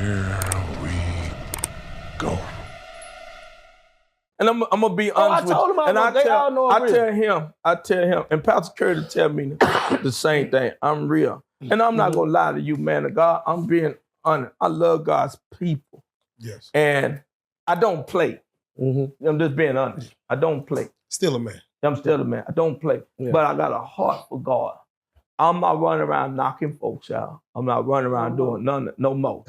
Here we go. And I'm gonna be honest with you. And I tell him, and Pastor Curtis tell me the same thing. I'm real. And I'm not gonna lie to you, man of God. I'm being honest. I love God's people. Yes. And I don't play. I'm just being honest. I don't play. Still a man. I'm still a man. I don't play. Yeah. But I got a heart for God. I'm not running around knocking folks out. I'm not running around doing no more.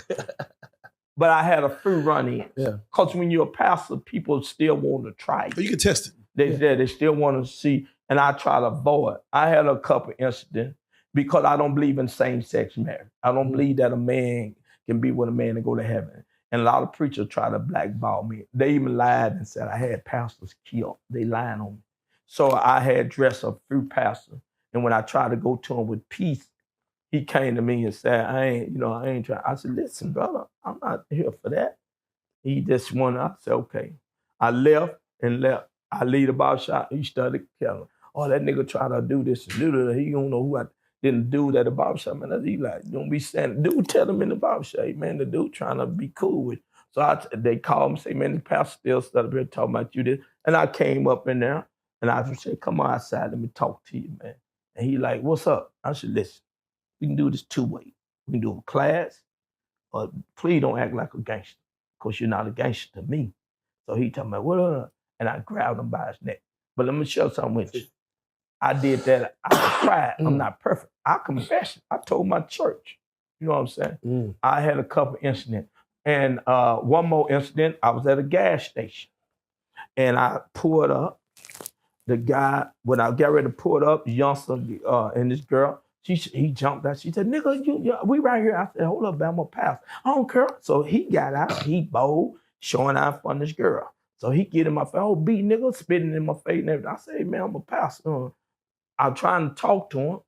But I had a free run in. Yeah. Because when you're a pastor, people still want to try you. But you can test it. They still want to see, and I try to avoid. I had a couple incidents because I don't believe in same-sex marriage. I don't believe that a man can be with a man and go to heaven. And a lot of preachers try to blackball me. They even lied and said I had pastors killed. They lying on me. So I had dressed up through pastor. And when I tried to go to him with peace, he came to me and said, I ain't trying. I said, listen, brother, I'm not here for that. He just wanted, I said, okay. I left. I leave the bar shop. He started telling, oh, that nigga try to do this and do that. He don't know who I didn't do that at the barber shop. Man, he like, don't be saying, dude, tell him in the barber shop, man, the dude trying to be cool with. So they called him and say, man, the pastor still started here talking about you this. And I came up in there and I said, come on outside, let me talk to you, man. And he like, what's up? I said, listen, we can do this two ways. We can do a class, or please don't act like a gangster, because you're not a gangster to me. So he told me, what? And I grabbed him by his neck. But let me share something with you. I did that. I tried. I'm not perfect. I confessed. I told my church. You know what I'm saying? I had a couple incidents. And one more incident, I was at a gas station. And I pulled up. The guy, when I got ready to pull it up, the youngster and this girl, he jumped out. She said, nigga, we right here. I said, hold up, man, I'm a pastor. I don't care. So he got out. He bold, showing out in front of this girl. So he get in my face, oh, B, nigga, spitting in my face and everything. I said, hey, man, I'm a pastor. I'm trying to talk to him.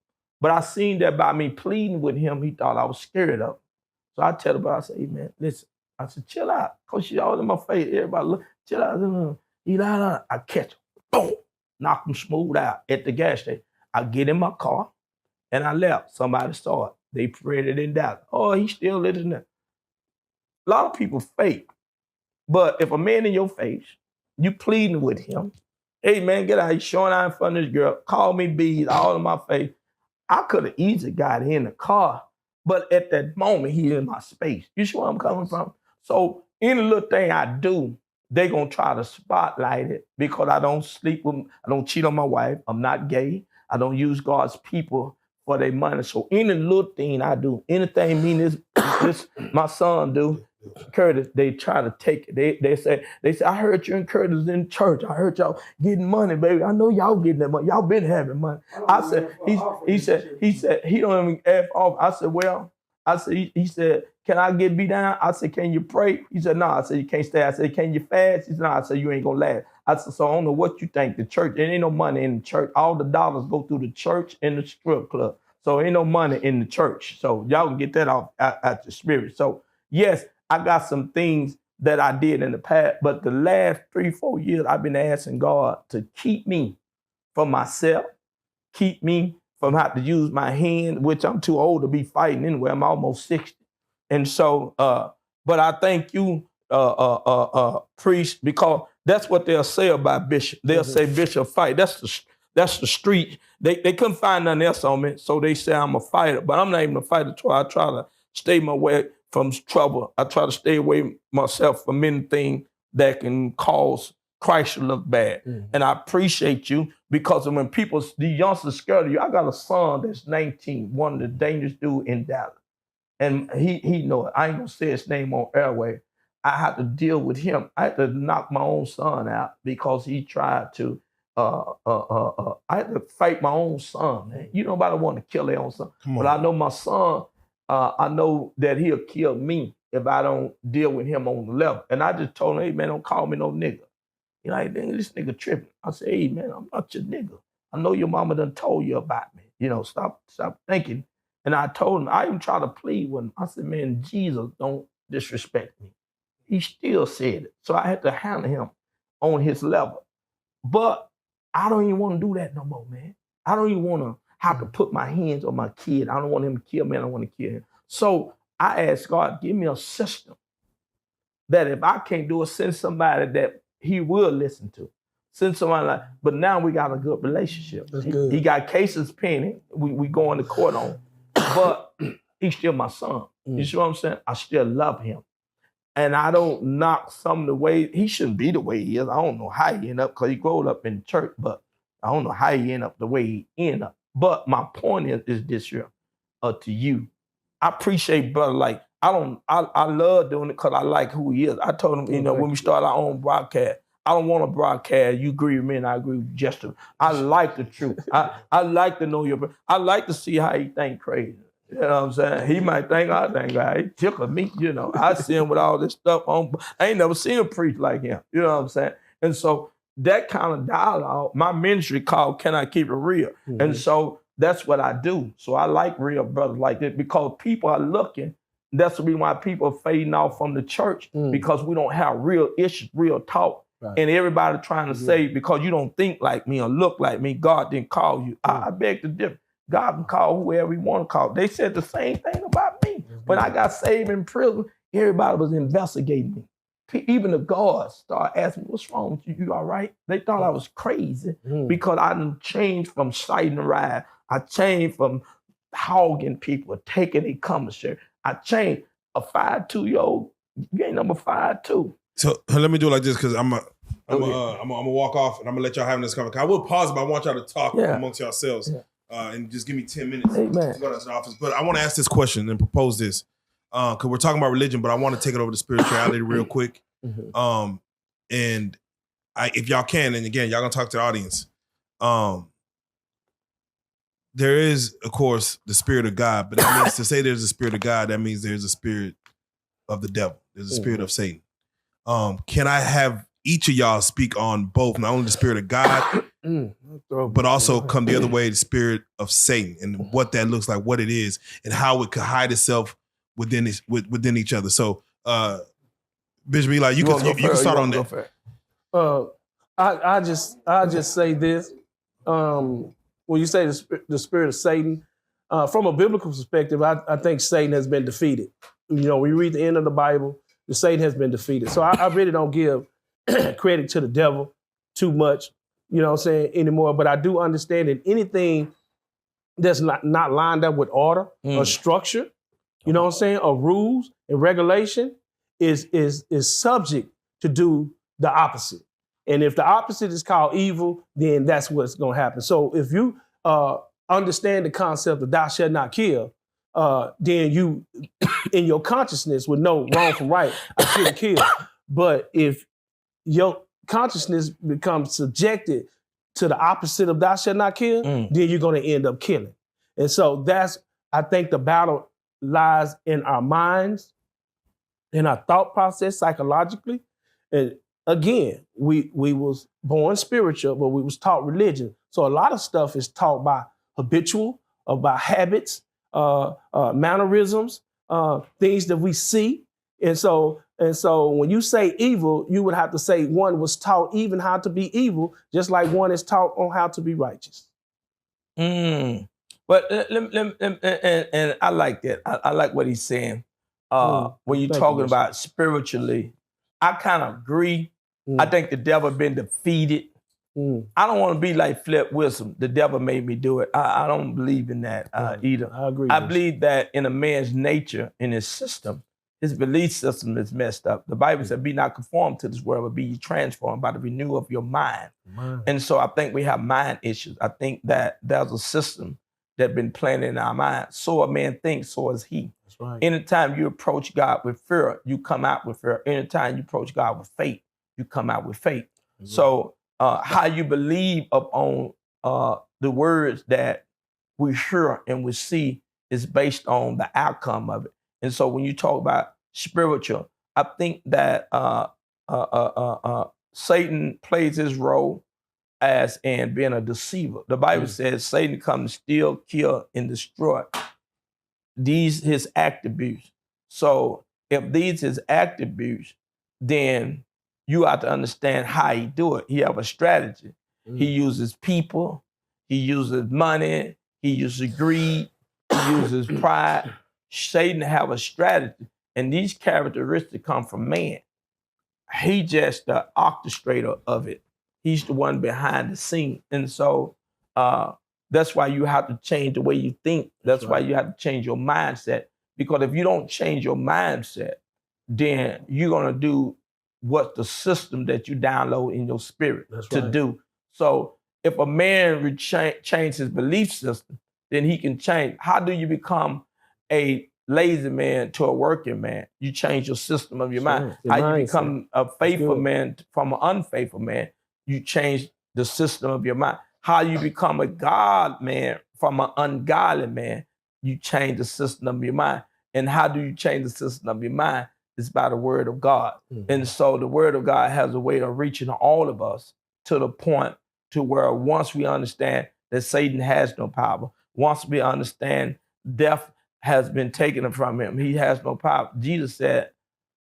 But I seen that by me pleading with him, he thought I was scared of him. So I tell him, I said, hey, man, listen. I said, chill out. Because she all in my face. Everybody look, chill out. He lied. I catch him. Boom. Knock him smooth out at the gas station. I get in my car and I left. Somebody saw it. They prayed it in doubt. Oh, he still living there. A lot of people fake. But if a man in your face, you pleading with him, hey man, get out. He's showing out in front of this girl, call me bees, all in my face. I could have easily got in the car, but at that moment, he in my space. You see where I'm coming from? So any little thing I do, they gonna try to spotlight it because I don't sleep with, I don't cheat on my wife, I'm not gay, I don't use God's people for their money. So any little thing I do, anything me this my son do, Curtis, they try to take it. They say, I heard you and Curtis in church. I heard y'all getting money, baby. I know y'all getting that money. Y'all been having money. I said, he said, he don't even F off. I said, well, he said, can I get beat down? I said, can you pray? He said, no. I said, you can't stay. I said, can you fast? He said, no. I said, you ain't gonna last. I said, so I don't know what you think. The church, there ain't no money in the church. All the dollars go through the church and the strip club. So ain't no money in the church. So y'all can get that off out your spirit. So yes, I got some things that I did in the past, but the last 3-4 years, I've been asking God to keep me from myself, keep me from having to use my hand, which I'm too old to be fighting anyway. I'm almost 60. And so, but I thank you, priest, because that's what they'll say about Bishop. They'll say Bishop fight. That's the street. They couldn't find nothing else on me, so they say I'm a fighter, but I'm not even a fighter. I try to stay my way from trouble. I try to stay away myself from anything that can cause Christ to look bad. And I appreciate you because when the youngsters scared of you, I got a son that's 19, one of the dangerous dudes in Dallas. And he know it. I ain't gonna say his name on airway. I had to deal with him. I had to knock my own son out because he tried to, I had to fight my own son, man. You know, nobody want to kill their own son. But I know my son, I know that he'll kill me if I don't deal with him on the level. And I just told him, hey, man, don't call me no nigga. He like, this nigga tripping. I said, hey, man, I'm not your nigga. I know your mama done told you about me. You know, stop thinking. And I told him, I even tried to plead with him. I said, man, Jesus, don't disrespect me. He still said it. So I had to handle him on his level. But I don't even want to do that no more, man. I don't even want to have to put my hands on my kid. I don't want him to kill me. I don't want to kill him. So I asked God, give me a system that if I can't do it, send somebody that he will listen to. Send somebody like, but now we got a good relationship. That's good. He got cases pending. We going to court on, but he's still my son. You see what I'm saying? I still love him. And I don't knock some of the way, he shouldn't be the way he is. I don't know how he ended up, because he grew up in church, but I don't know how he ended up the way he ended up. But my point is this here, to you. I appreciate brother, like, I love doing it because I like who he is. I told him, when we started our own broadcast, I don't want to broadcast, you agree with me and I agree with Justin. I like the truth. I like to know I like to see how he think crazy. You know what I'm saying? He might think I think he tickled me, I see him with all this stuff on. I ain't never seen a preach like him. You know what I'm saying? And so that kind of dialogue, my ministry called Can I Keep It Real? Mm-hmm. And so that's what I do. So I like real brothers like this because people are looking. That's the reason why people are fading off from the church, because we don't have real issues, real talk. Right. And everybody trying to say, because you don't think like me or look like me, God didn't call you. I beg to differ. God can call whoever he want to call. They said the same thing about me. When I got saved in prison, everybody was investigating me. Even the guards started asking me, what's wrong with you? You all right? They thought I was crazy because I done changed from citing a ride. I changed from hogging people, taking a commissary. I changed. A 5'2", you ain't number 5'2". So let me do it like this, because I'm gonna walk off and I'm gonna let y'all have this conversation. I will pause, but I want y'all to talk amongst yourselves. Yeah. And just give me 10 minutes to go to the office. But I want to ask this question and propose this. Because we're talking about religion, but I want to take it over to spirituality real quick. And if y'all can, and again, y'all gonna talk to the audience. There is, of course, the spirit of God, but that means to say there's a spirit of God, that means there's a spirit of the devil. There's a spirit of Satan. Can I have each of y'all speak on both, not only the spirit of God, but also come the other way, the spirit of Satan, and what that looks like, what it is, and how it could hide itself within each other. So, Bishop Eli, you can start on that. I just say this. When you say the spirit of Satan, from a biblical perspective, I think Satan has been defeated. We read the end of the Bible, the Satan has been defeated. So I really don't give credit to the devil too much, anymore. But I do understand that anything that's not lined up with order or structure, or rules and regulation is subject to do the opposite. And if the opposite is called evil, then that's what's going to happen. So if you understand the concept of thou shalt not kill, then you, in your consciousness, would know wrong from right. I shouldn't kill. But if your consciousness becomes subjected to the opposite of thou shalt not kill, then you're going to end up killing. And so I think the battle lies in our minds, in our thought process, psychologically. And again, we was born spiritual, but we was taught religion. So a lot of stuff is taught by habitual, by habits, mannerisms, things that we see. And so when you say evil, you would have to say one was taught even how to be evil, just like one is taught on how to be righteous. But and I like that. I like what he's saying. When you're talking about spiritually, I kind of agree. I think the devil been defeated. I don't want to be like Flip Wilson. The devil made me do it. I don't believe in that either. I agree. I believe that in a man's nature, in his system, his belief system is messed up. The Bible said, be not conformed to this world, but be transformed by the renewal of your mind. And so I think we have mind issues. I think that there's a system that's been planted in our mind. So a man thinks, so is he. That's right. Anytime you approach God with fear, you come out with fear. Anytime you approach God with faith, you come out with faith. Mm-hmm. So how you believe upon the words that we hear and we see is based on the outcome of it. And so when you talk about spiritual, I think that Satan plays his role as in being a deceiver. The Bible says Satan comes to steal, kill, and destroy. These his attributes. So if these his attributes, then you have to understand how he do it. He have a strategy. He uses people. He uses money. He uses greed. He uses pride. Satan have a strategy, and these characteristics come from man. He just the orchestrator of it. He's the one behind the scene. And so that's why you have to change the way you think. That's why you have to change your mindset. Because if you don't change your mindset, then you're going to do what the system that you download in your spirit do. So if a man change his belief system, then he can change. How do you become a lazy man to a working man? You change your system of your mind. How you become a faithful man from an unfaithful man? You change the system of your mind. How you become a God man from an ungodly man? You change the system of your mind. And how do you change the system of your mind? It's by the word of God. And so the word of God has a way of reaching all of us to the point to where once we understand that Satan has no power, once we understand death has been taken from him, he has no power. Jesus said,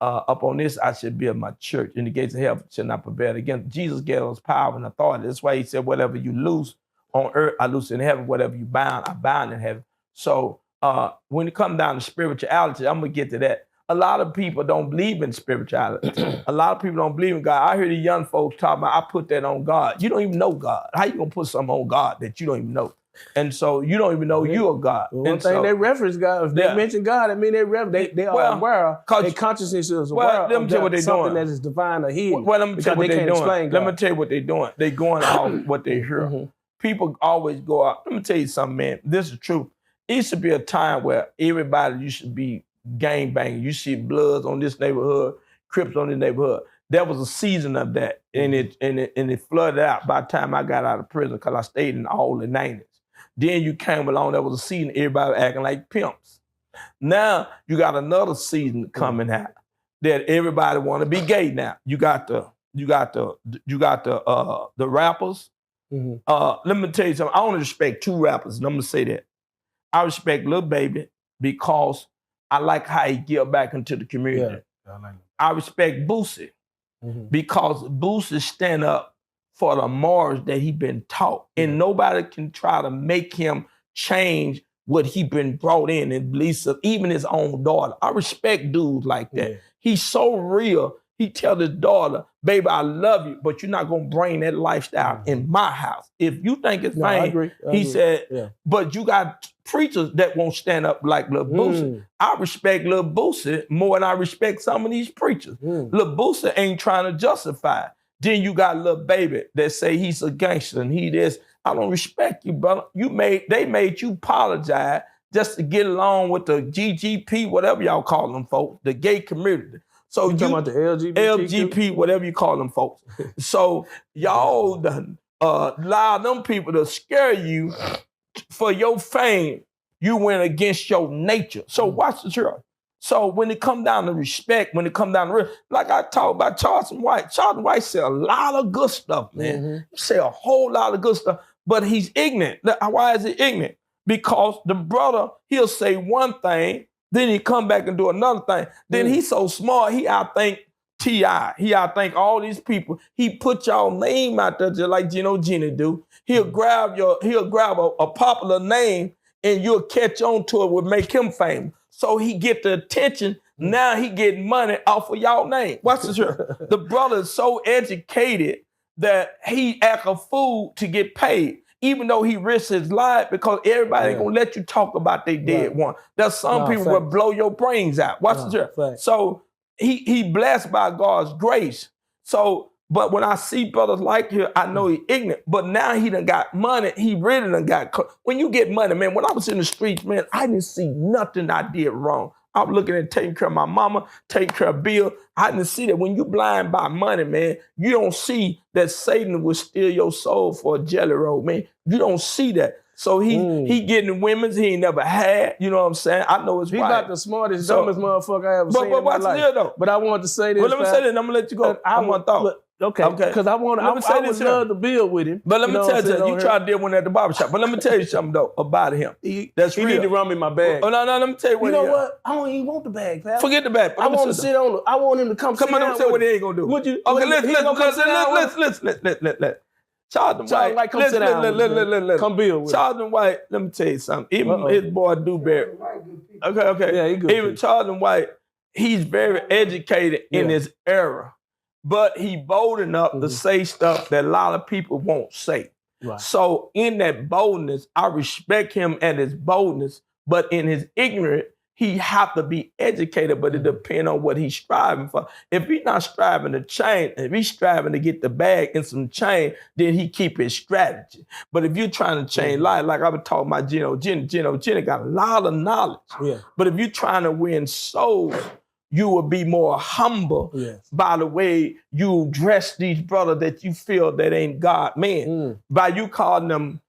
upon this I should build my church, and the gates of hell shall not prevail against. Jesus gave us power and authority. That's why he said, whatever you loose on earth, I loose in heaven. Whatever you bind, I bind in heaven. So when it comes down to spirituality, I'm going to get to that. A lot of people don't believe in spirituality. A lot of people don't believe in God. I hear the young folks talk about, I put that on God. You don't even know God. How you going to put something on God that you don't even know? And so you don't even know you are God. Well, one thing they reference God, if they mention God, I mean they are aware, their consciousness is aware of something that is divine or hidden. Well, let me tell you what they're doing. Let me tell you what they're doing. They're going off what they hear. People always go out. Let me tell you something, man. This is true. It used to be a time where everybody used to be gang banging. You see Bloods on this neighborhood, Crips on this neighborhood. There was a season of that, and it flooded out by the time I got out of prison because I stayed in all the 90s. Then you came along, there was a season, everybody acting like pimps. Now you got another season coming out that everybody want to be gay now. You got the rappers. Let me tell you something. I only respect two rappers, and I'm gonna say that. I respect Lil Baby because I like how he give back into the community. I respect Boosie because Boosie stand up for the morals that he been taught. And nobody can try to make him change what he been brought in and believes of, even his own daughter. I respect dudes like that. He's so real. He tell his daughter, baby, I love you, but you're not going to bring that lifestyle in my house. If you think it's fine, he said, but you got preachers that won't stand up like Lil Boosie. I respect Lil Boosie more than I respect some of these preachers. Lil Boosie ain't trying to justify. Then you got Lil Baby that say he's a gangster and he this. I don't respect you, brother. They made you apologize just to get along with the GGP, whatever y'all call them folks, the gay community. So you talking about the LGBT, whatever you call them folks. So y'all allow them people to scare you for your fame. You went against your nature. So watch the truth. So when it come down to respect, when it come down to real, like I talk about Charleston White said a lot of good stuff, man. He said a whole lot of good stuff, but he's ignorant. Why is he ignorant? Because the brother, he'll say one thing, then he come back and do another thing. Then he's so smart, he outthink T.I. He outthink all these people. He put y'all name out there just like Gino Gina do. He'll grab a popular name and you'll catch on to it, would make him famous. So he get the attention. Now he getting money off of y'all name. Watch this here. The brother is so educated that he act a fool to get paid, even though he risks his life because everybody ain't gonna let you talk about their dead one. There's some people will blow your brains out. Watch this here. So he blessed by God's grace. So, but when I see brothers like him, I know he ignorant. But now he done got money. He really done got. When you get money, man, when I was in the streets, man, I didn't see nothing I did wrong. I was looking at taking care of my mama, taking care of Bill. I didn't see that. When you blind by money, man, you don't see that Satan will steal your soul for a jelly roll, man. You don't see that. So he getting women's he ain't never had. You know what I'm saying? I know it's right. He about the smartest, dumbest motherfucker I ever seen in my life. Though? But I wanted to say this. Well, let me say this, and I'm gonna let you go. I want to thought. Okay, because I would love to build with him. But let me tell you, you try to deal one at the barbershop. But let me tell you something though about him. That's real. He need to run me my bag. Oh no, let me tell you what. You know what? I don't even want the bag, pal. Forget the bag. I want to sit on. I want him to come. Come on, let me tell you what he ain't gonna do. Would you? Okay, listen. Charlton White, come sit down. Listen. Come build with Charlton White, let me tell you something. Even his boy Dewberry. Okay. Yeah, he good. Even Charlton White, he's very educated in his era, but he bold enough to say stuff that a lot of people won't say. Right. So in that boldness, I respect him and his boldness, but in his ignorance, he have to be educated, but it depends on what he's striving for. If he's not striving to change, if he's striving to get the bag and some change, then he keep his strategy. But if you're trying to change life, like I was talking about Gino got a lot of knowledge. Yeah. But if you're trying to win souls, you will be more humble by the way you dress these brothers that you feel that ain't God man. By you calling them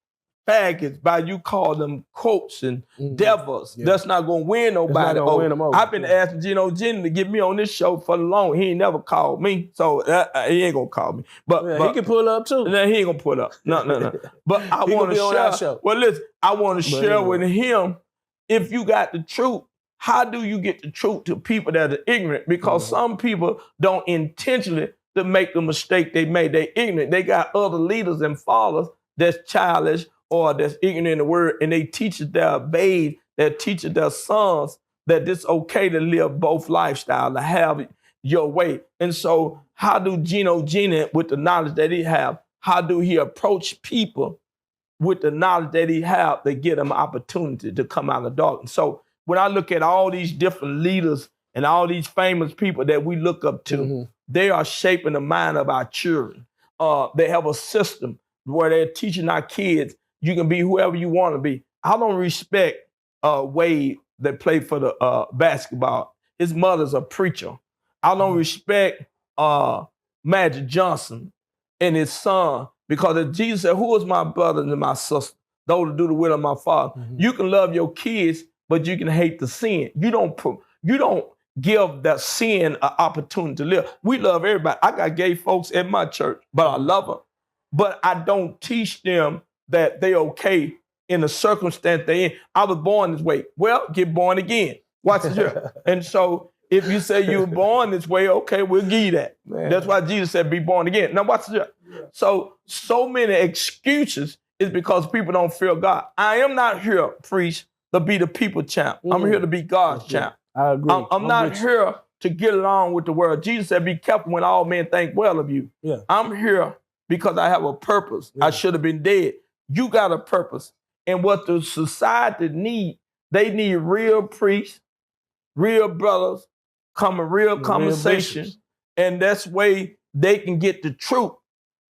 faggots, by you call them quotes and devils, that's not gonna win nobody. I've been asking Gino to get me on this show for long. He ain't never called me, so he ain't gonna call me. But he can pull up too. No, he ain't gonna pull up. No. But I want to share. Well, listen, I want to share with him. If you got the truth, how do you get the truth to people that are ignorant? Because some people don't intentionally to make the mistake they made. They ignorant. They got other leaders and followers that's childish or that's ignorant in the word, and they teach their babes, they teach their sons that it's okay to live both lifestyles, to have your way. And so how do Gino, with the knowledge that he have, how do he approach people with the knowledge that he have to get them opportunity to come out of darkness? So when I look at all these different leaders and all these famous people that we look up to, they are shaping the mind of our children. They have a system where they're teaching our kids, you can be whoever you want to be. I don't respect Wade that played for the basketball. His mother's a preacher. I don't respect Magic Johnson and his son, because if Jesus said, who is my brother and my sister? Those who do the will of my Father. You can love your kids, but you can hate the sin. You don't give that sin an opportunity to live. We love everybody. I got gay folks at my church, but I love them. But I don't teach them that they okay in the circumstance they in. I was born this way. Well, get born again. Watch this here. And so if you say you were born this way, okay, we'll give you that. Man. That's why Jesus said be born again. Now watch this here. Yeah. So many excuses is because people don't fear God. I am not here, priest, to be the people champ. I'm here to be God's champ. I agree. I'm not here to get along with the world. Jesus said, be careful when all men think well of you. Yeah. I'm here because I have a purpose. I should have been dead. You got a purpose. And what the society need, they need real priests, real brothers, real conversation. And that's way they can get the truth.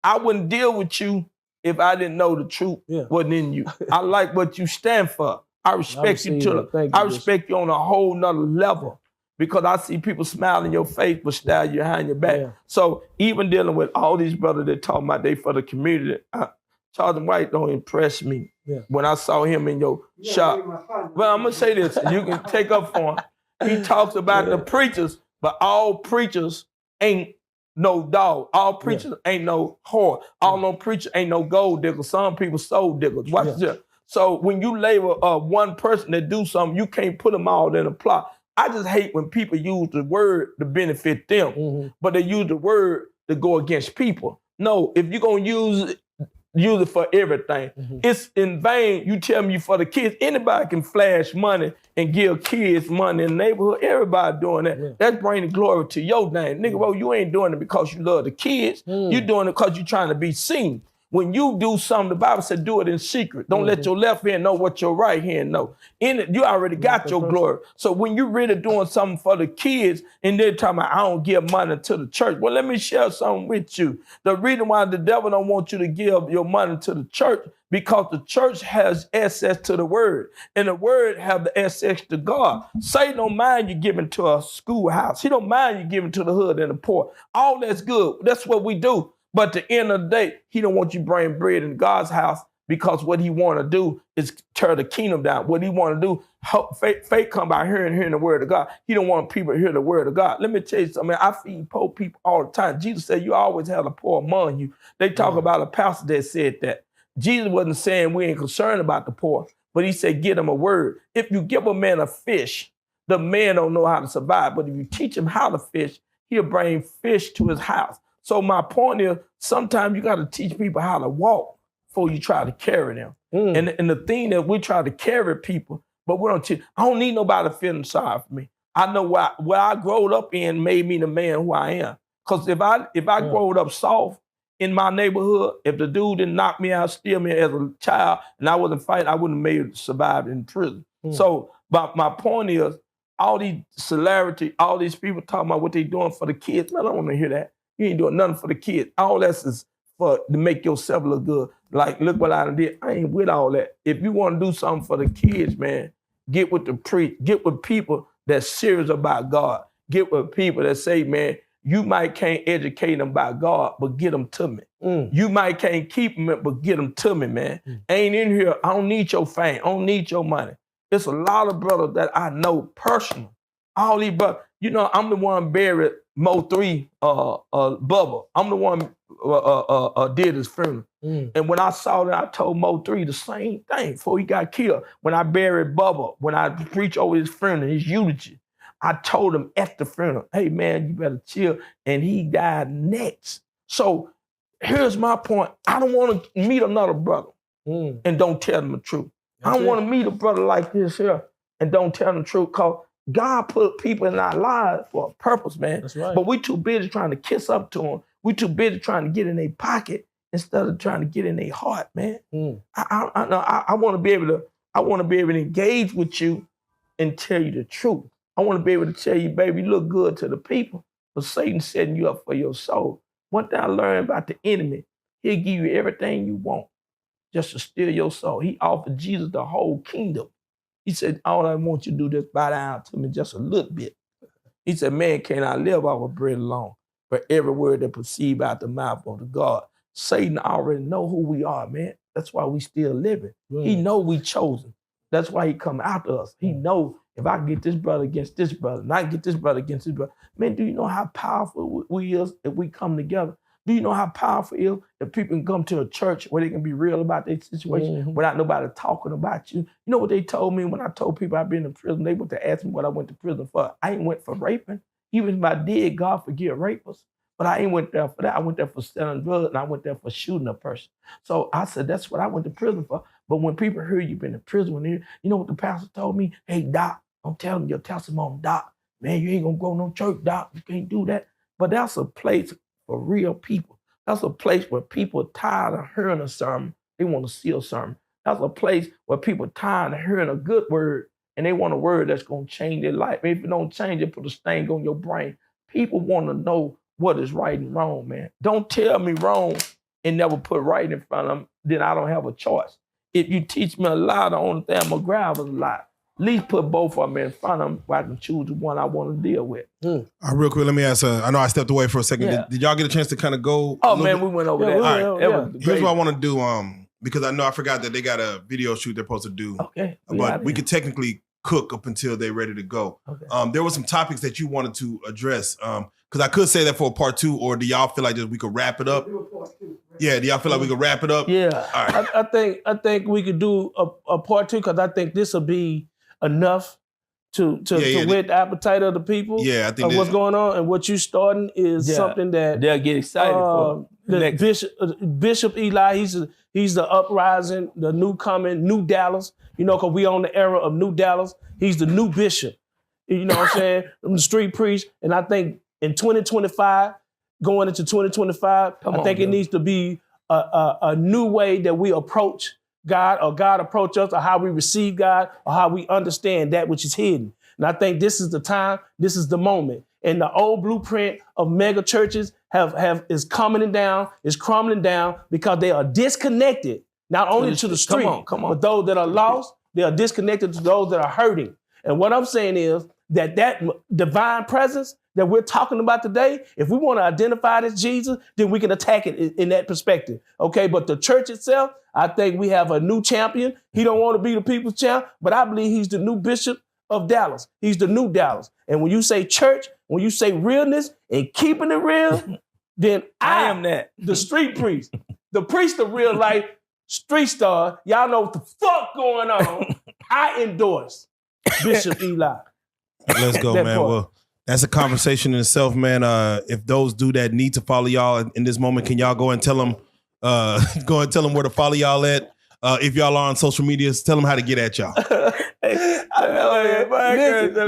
I wouldn't deal with you if I didn't know the truth wasn't in you. I like what you stand for. I respect you I respect you on a whole nother level, because I see people smile in your face but stab you behind your back. Yeah. So even dealing with all these brothers that talk about they for the community, Charlton White don't impress me. Yeah. When I saw him in your shop. Well, I'm gonna say this, you can take up for him. He talks about the preachers, but all preachers ain't no dog. All preachers ain't no whore. All no preachers ain't no gold diggers. Some people soul diggers. Watch this. So when you label one person that do something, you can't put them all in a plot. I just hate when people use the word to benefit them, but they use the word to go against people. No, if you're gonna use it for everything. It's in vain. You tell me for the kids. Anybody can flash money and give kids money in the neighborhood. Everybody doing that. Yeah. That's bringing glory to your name. Nigga, bro, you ain't doing it because you love the kids. You doing it because you trying to be seen. When you do something, the Bible said do it in secret. Don't let your left hand know what your right hand know. In it, you already got your glory. So when you really doing something for the kids and they're talking about, I don't give money to the church. Well, let me share something with you. The reason why the devil don't want you to give your money to the church, because the church has access to the word, and the word have the access to God. Satan don't mind you giving to a schoolhouse. He don't mind you giving to the hood and the poor. All that's good. That's what we do. But at the end of the day, he don't want you bring bread in God's house, because what he want to do is tear the kingdom down. What he want to do, faith come by hearing the word of God. He don't want people to hear the word of God. Let me tell you something. I feed poor people all the time. Jesus said, you always have the poor among you. They talk about a pastor that said that. Jesus wasn't saying we ain't concerned about the poor, but he said, give them a word. If you give a man a fish, the man don't know how to survive. But if you teach him how to fish, he'll bring fish to his house. So my point is, sometimes you got to teach people how to walk before you try to carry them. And the thing that we try to carry people, but we don't teach. I don't need nobody feeling sorry for me. I know where I growed up in made me the man who I am. Because if I growed up soft in my neighborhood, if the dude didn't knock me out, steal me as a child, and I wasn't fighting, I wouldn't have made it to survive in prison. So, but my point is, all these celebrity, all these people talking about what they doing for the kids, man, I don't want to hear that. You ain't doing nothing for the kids. All that is to make yourself look good. Like, look what I done did. I ain't with all that. If you want to do something for the kids, man, get with the priest. Get with people that's serious about God. Get with people that say, man, you might can't educate them about God, but get them to me. You might can't keep them, but get them to me, man. Ain't in here, I don't need your fame. I don't need your money. It's a lot of brothers that I know personally. All these brothers. You know, I'm the one buried Mo 3, Bubba. I'm the one did his funeral. And when I saw that, I told Mo 3 the same thing before he got killed. When I buried Bubba, when I preached over his funeral, his eulogy, I told him at the funeral, hey man, you better chill. And he died next. So here's my point. I don't want to meet another brother and don't tell them the truth. I don't want to meet a brother like this here and don't tell them the truth, because God put people in our lives for a purpose, man. That's right. But we too busy trying to kiss up to them. We too busy trying to get in their pocket instead of trying to get in their heart, man. I want to be able to engage with you and tell you the truth. I want to be able to tell you, baby, you look good to the people, but Satan's setting you up for your soul. One thing I learned about the enemy, he'll give you everything you want just to steal your soul. He offered Jesus the whole kingdom. He said, all I want you to do is bow down to me just a little bit. He said, man cannot live off of bread alone, but every word that proceeds out the mouth of the God. Satan already know who we are, man. That's why we still living. He know we chosen. That's why he come after us. He know if I get this brother against this brother, and I get this brother against this brother, man, do you know how powerful we is if we come together? Do you know how powerful it is if people can come to a church where they can be real about their situation without nobody talking about you? You know what they told me when I told people I've been in prison? They went to ask me what I went to prison for. I ain't went for raping. Even if I did, God forgive rapists. But I ain't went there for that. I went there for selling drugs, and I went there for shooting a person. So I said, that's what I went to prison for. But when people hear you've been in prison, when you know what the pastor told me? Hey, Doc, don't tell them your testimony, Doc. Man, you ain't gonna go no church, Doc. You can't do that. But that's a place for real people. That's a place where people are tired of hearing a sermon. They want to see a sermon. That's a place where people are tired of hearing a good word, and they want a word that's going to change their life. If it don't change it, put a stain on your brain. People want to know what is right and wrong, man. Don't tell me wrong and never put right in front of them, then I don't have a choice. If you teach me a lie, the only thing I'm going to grab is a lie. At least put both of them in front of them where I can choose the one I want to deal with. Real quick, let me ask. I know I stepped away for a second. Yeah. Did y'all get a chance to kind of go? Oh, man, we went over that. All right. Here's what I to want to do, because I know I forgot that they got a video shoot they're supposed to do. Okay. But we could technically cook up until they're ready to go. Okay. There were some topics that you wanted to address. Because I could say that for a part 2, or do y'all feel like we could wrap it up? Yeah, do y'all feel like we could wrap it up? Yeah. All right. I think we could do a part 2, because I think this will be enough to whet the appetite of the people. Yeah, I think what's going on, and what you starting is something that they'll get excited for. Bishop Eli, he's the uprising, the new coming, new Dallas. You know, because we on the era of new Dallas. He's the new bishop. You know what I'm saying? I'm the street priest, and I think in 2025, going into 2025, I think it needs to be a new way that we approach God, or God approach us, or how we receive God, or how we understand that which is hidden. And I think this is the time, this is the moment. And the old blueprint of mega churches is crumbling down because they are disconnected, not only to the street, but those that are lost, they are disconnected to those that are hurting. And what I'm saying is that divine presence that we're talking about today, if we want to identify it as Jesus, then we can attack it in that perspective. Okay, but the church itself, I think we have a new champion. He don't want to be the people's champ, but I believe he's the new bishop of Dallas. He's the new Dallas. And when you say church, when you say realness and keeping it real, then I am that. The street priest, the priest of real life, street star. Y'all know what the fuck going on. I endorse Bishop Eli. Let's go, man. Well, That's a conversation in itself, man. If those do that need to follow y'all in this moment, can y'all go and tell them, where to follow y'all at? If y'all are on social media, tell them how to get at y'all. Listen,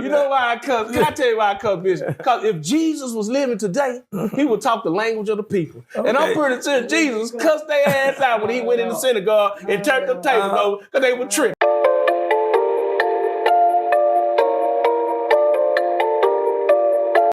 you know why I come? Can I tell you why I come, Bishop? Because if Jesus was living today, he would talk the language of the people. Okay. And I'm pretty sure Jesus cussed their ass out when he went in the synagogue and turned the tables over because they were tripping.